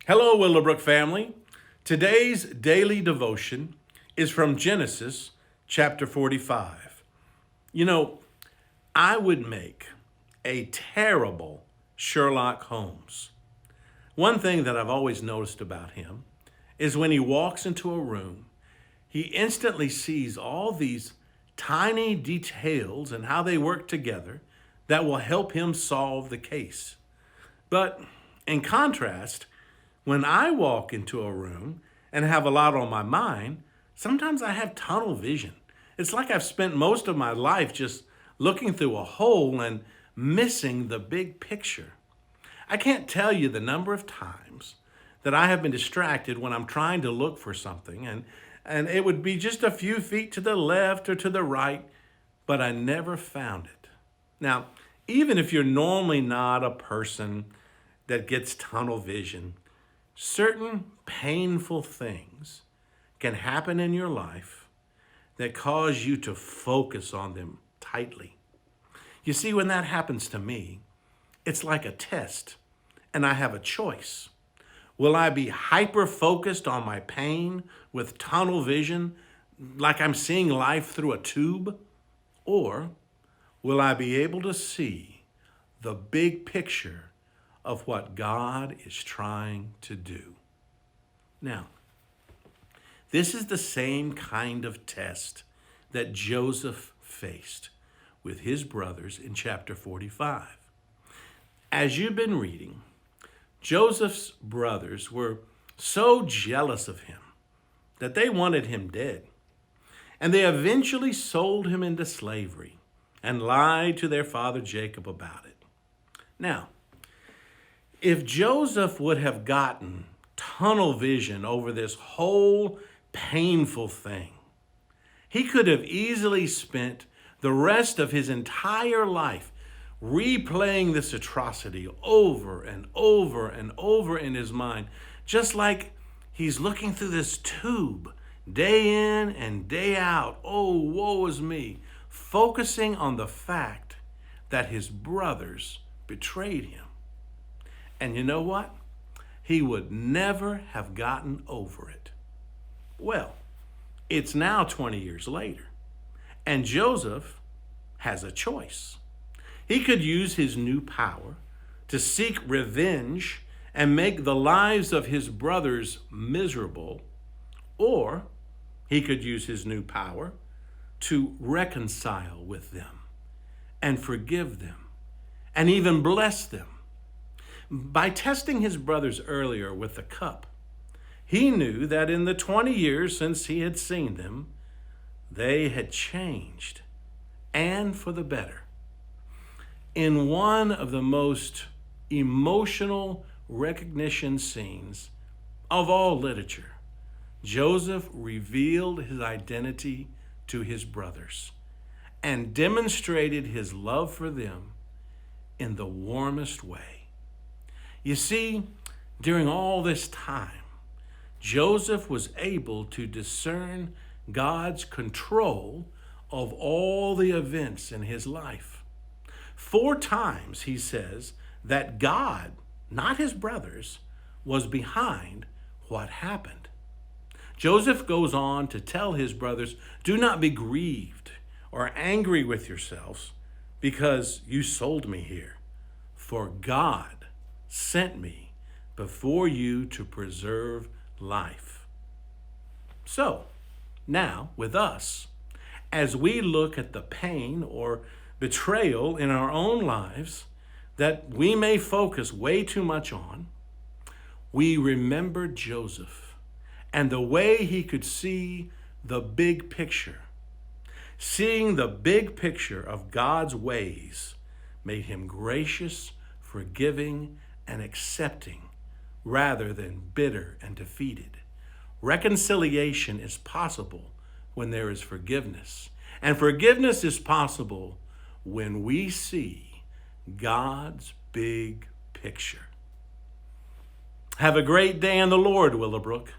Hello, Willowbrook family. Today's daily devotion is from Genesis chapter 45. You know, I would make a terrible Sherlock Holmes. One thing that I've always noticed about him is when he walks into a room, he instantly sees all these tiny details and how they work together that will help him solve the case. But in contrast, when I walk into a room and have a lot on my mind, sometimes I have tunnel vision. It's like I've spent most of my life just looking through a hole and missing the big picture. I can't tell you the number of times that I have been distracted when I'm trying to look for something, and it would be just a few feet to the left or to the right, but I never found it. Now, even if you're normally not a person that gets tunnel vision, certain painful things can happen in your life that cause you to focus on them tightly. You see, when that happens to me, it's like a test, and I have a choice. Will I be hyper-focused on my pain with tunnel vision, like I'm seeing life through a tube? Or will I be able to see the big picture of what God is trying to do? Now, this is the same kind of test that Joseph faced with his brothers in chapter 45. As you've been reading, Joseph's brothers were so jealous of him that they wanted him dead. And they eventually sold him into slavery and lied to their father Jacob about it. Now, if Joseph would have gotten tunnel vision over this whole painful thing, he could have easily spent the rest of his entire life replaying this atrocity over and over and over in his mind, just like he's looking through this tube day in and day out. Oh, woe is me, focusing on the fact that his brothers betrayed him. And you know what? He would never have gotten over it. Well, it's now 20 years later, and Joseph has a choice. He could use his new power to seek revenge and make the lives of his brothers miserable, or he could use his new power to reconcile with them and forgive them and even bless them. By testing his brothers earlier with the cup, he knew that in the 20 years since he had seen them, they had changed, and for the better. In one of the most emotional recognition scenes of all literature, Joseph revealed his identity to his brothers and demonstrated his love for them in the warmest way. You see, during all this time, Joseph was able to discern God's control of all the events in his life. 4 times he says that God, not his brothers, was behind what happened. Joseph goes on to tell his brothers, "Do not be grieved or angry with yourselves because you sold me here, for God sent me before you to preserve life." So, now with us, as we look at the pain or betrayal in our own lives that we may focus way too much on, we remember Joseph and the way he could see the big picture. Seeing the big picture of God's ways made him gracious, forgiving, and accepting rather than bitter and defeated. Reconciliation is possible when there is forgiveness, and forgiveness is possible when we see God's big picture. Have a great day in the Lord, Willowbrook.